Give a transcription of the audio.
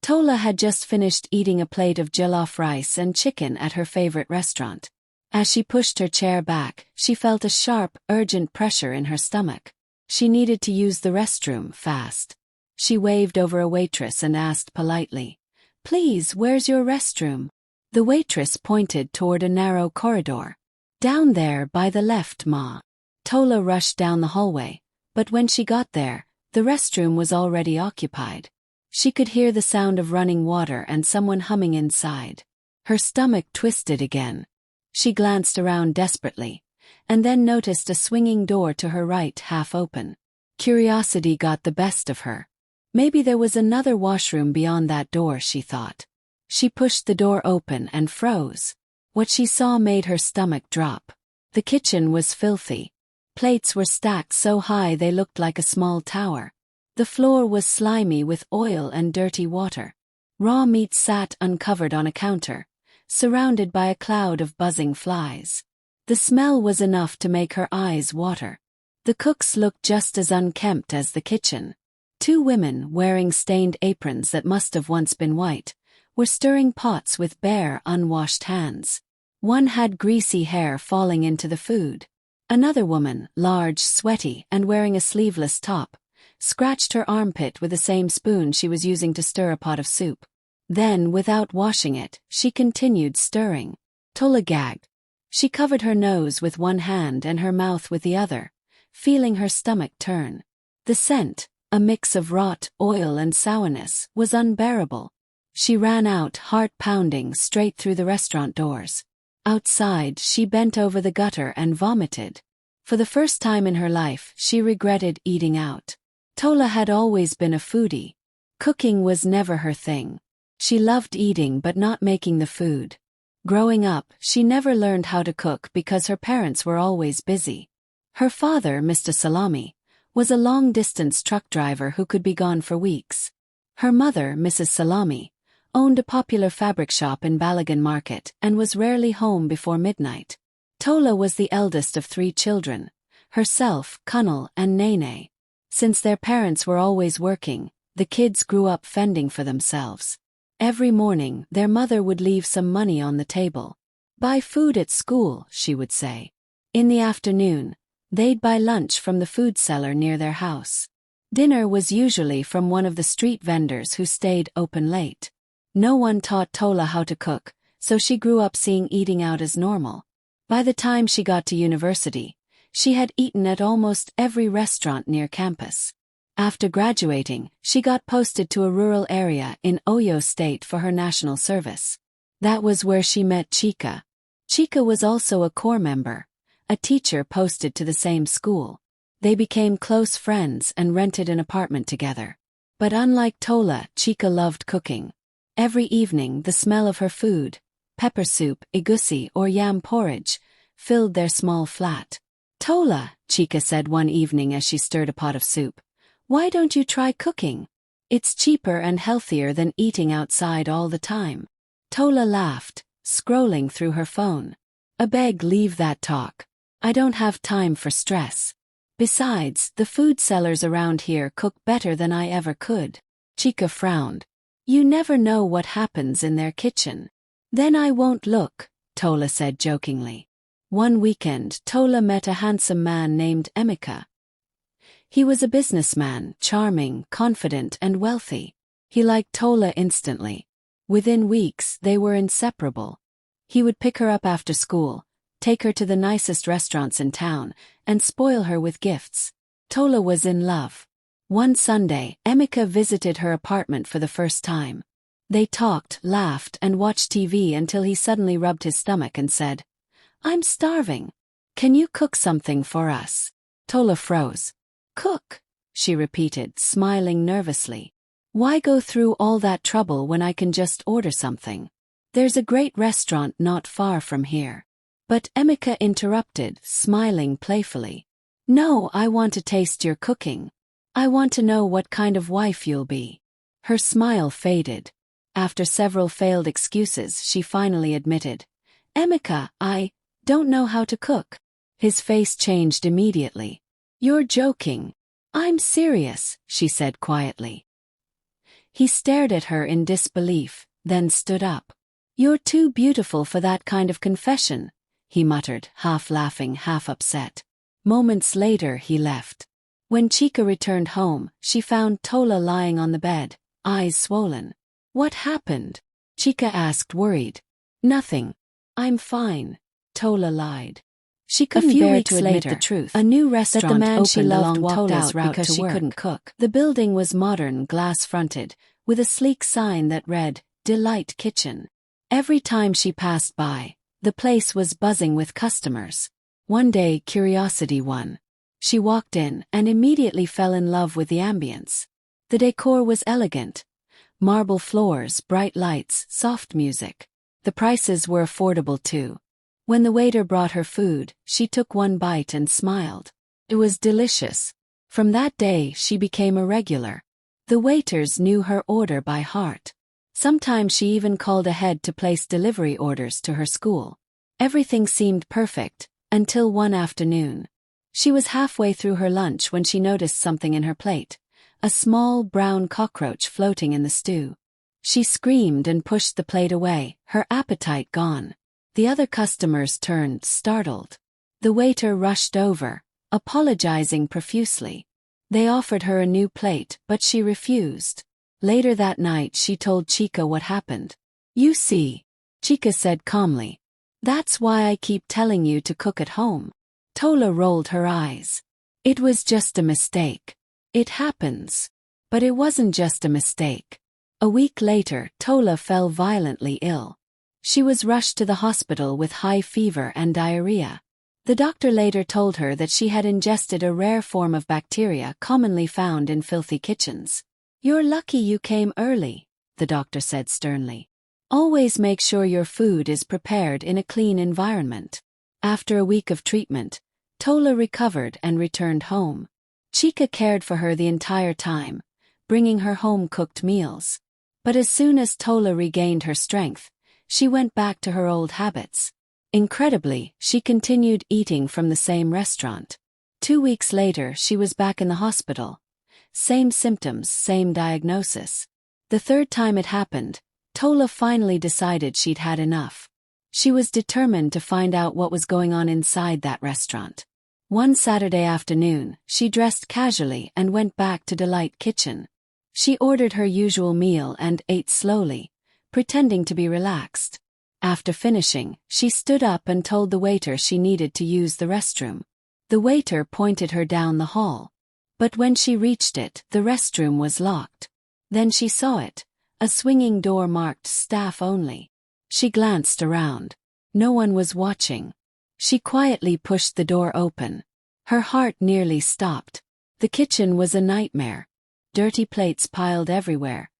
Tola had just finished eating a plate of jollof rice and chicken at her favorite restaurant. As she pushed her chair back, she felt a sharp, urgent pressure in her stomach. She needed to use the restroom fast. She waved over a waitress and asked politely, "Please, where's your restroom?" The waitress pointed toward a narrow corridor. "Down there by the left, ma." Tola rushed down the hallway, but when she got there, the restroom was already occupied. She could hear the sound of running water and someone humming inside. Her stomach twisted again. She glanced around desperately, and then noticed a swinging door to her right half open. Curiosity got the best of her. Maybe there was another washroom beyond that door, she thought. She pushed the door open and froze. What she saw made her stomach drop. The kitchen was filthy. Plates were stacked so high they looked like a small tower. The floor was slimy with oil and dirty water. Raw meat sat uncovered on a counter, surrounded by a cloud of buzzing flies. The smell was enough to make her eyes water. The cooks looked just as unkempt as the kitchen. Two women, wearing stained aprons that must have once been white, were stirring pots with bare, unwashed hands. One had greasy hair falling into the food. Another woman, large, sweaty, and wearing a sleeveless top, scratched her armpit with the same spoon she was using to stir a pot of soup. Then, without washing it, she continued stirring. Tola gagged. She covered her nose with one hand and her mouth with the other, feeling her stomach turn. The scent, a mix of rot, oil and sourness, was unbearable. She ran out, heart pounding, straight through the restaurant doors. Outside, she bent over the gutter and vomited. For the first time in her life, she regretted eating out. Tola had always been a foodie. Cooking was never her thing. She loved eating but not making the food. Growing up, she never learned how to cook because her parents were always busy. Her father, Mr. Salami, was a long-distance truck driver who could be gone for weeks. Her mother, Mrs. Salami, owned a popular fabric shop in Balagan Market and was rarely home before midnight. Tola was the eldest of 3 children, herself, Kunal, and Nene. Since their parents were always working, the kids grew up fending for themselves. Every morning, their mother would leave some money on the table. "Buy food at school," she would say. In the afternoon, they'd buy lunch from the food cellar near their house. Dinner was usually from one of the street vendors who stayed open late. No one taught Tola how to cook, so she grew up seeing eating out as normal. By the time she got to university, she had eaten at almost every restaurant near campus. After graduating, she got posted to a rural area in Oyo State for her national service. That was where she met Chika. Chika was also a corps member, a teacher posted to the same school. They became close friends and rented an apartment together. But unlike Tola, Chika loved cooking. Every evening, the smell of her food, pepper soup, egusi, or yam porridge, filled their small flat. "Tola," Chika said one evening as she stirred a pot of soup, "why don't you try cooking? It's cheaper and healthier than eating outside all the time." Tola laughed, scrolling through her phone. "Abeg, leave that talk. I don't have time for stress. Besides, the food sellers around here cook better than I ever could." Chika frowned. "You never know what happens in their kitchen." "Then I won't look," Tola said jokingly. One weekend, Tola met a handsome man named Emeka. He was a businessman, charming, confident, and wealthy. He liked Tola instantly. Within weeks, they were inseparable. He would pick her up after school, take her to the nicest restaurants in town, and spoil her with gifts. Tola was in love. One Sunday, Emeka visited her apartment for the first time. They talked, laughed, and watched TV until he suddenly rubbed his stomach and said, "I'm starving. Can you cook something for us?" Tola froze. "Cook?" she repeated, smiling nervously. "Why go through all that trouble when I can just order something? There's a great restaurant not far from here." But Emeka interrupted, smiling playfully. "No, I want to taste your cooking. I want to know what kind of wife you'll be." Her smile faded. After several failed excuses, she finally admitted, "Emeka, I don't know how to cook." His face changed immediately. "You're joking." "I'm serious," she said quietly. He stared at her in disbelief, then stood up. "You're too beautiful for that kind of confession," he muttered, half laughing, half upset. Moments later he left. When Chica returned home, she found Tola lying on the bed, eyes swollen. "What happened?" Chica asked, worried. "Nothing. I'm fine," Tola lied. She couldn't bear to admit the truth. A new restaurant that the man she loved walked out because she couldn't cook. The building was modern, glass-fronted, with a sleek sign that read, "Delight Kitchen." Every time she passed by, the place was buzzing with customers. One day curiosity won. She walked in and immediately fell in love with the ambience. The decor was elegant. Marble floors, bright lights, soft music. The prices were affordable too. When the waiter brought her food, she took one bite and smiled. It was delicious. From that day she became a regular. The waiters knew her order by heart. Sometimes she even called ahead to place delivery orders to her school. Everything seemed perfect, until one afternoon. She was halfway through her lunch when she noticed something in her plate, a small brown cockroach floating in the stew. She screamed and pushed the plate away, her appetite gone. The other customers turned, startled. The waiter rushed over, apologizing profusely. They offered her a new plate, but she refused. Later that night she told Chica what happened. "You see," Chica said calmly, "that's why I keep telling you to cook at home." Tola rolled her eyes. "It was just a mistake. It happens." But it wasn't just a mistake. A week later, Tola fell violently ill. She was rushed to the hospital with high fever and diarrhea. The doctor later told her that she had ingested a rare form of bacteria commonly found in filthy kitchens. "You're lucky you came early," the doctor said sternly. "Always make sure your food is prepared in a clean environment." After a week of treatment, Tola recovered and returned home. Chica cared for her the entire time, bringing her home-cooked meals. But as soon as Tola regained her strength, she went back to her old habits. Incredibly, she continued eating from the same restaurant. 2 weeks later she was back in the hospital. Same symptoms, same diagnosis. The third time it happened, Tola finally decided she'd had enough. She was determined to find out what was going on inside that restaurant. One Saturday afternoon, she dressed casually and went back to Delight Kitchen. She ordered her usual meal and ate slowly, pretending to be relaxed. After finishing, she stood up and told the waiter she needed to use the restroom. The waiter pointed her down the hall. But when she reached it, the restroom was locked. Then she saw it, a swinging door marked "Staff Only." She glanced around. No one was watching. She quietly pushed the door open. Her heart nearly stopped. The kitchen was a nightmare. Dirty plates piled everywhere,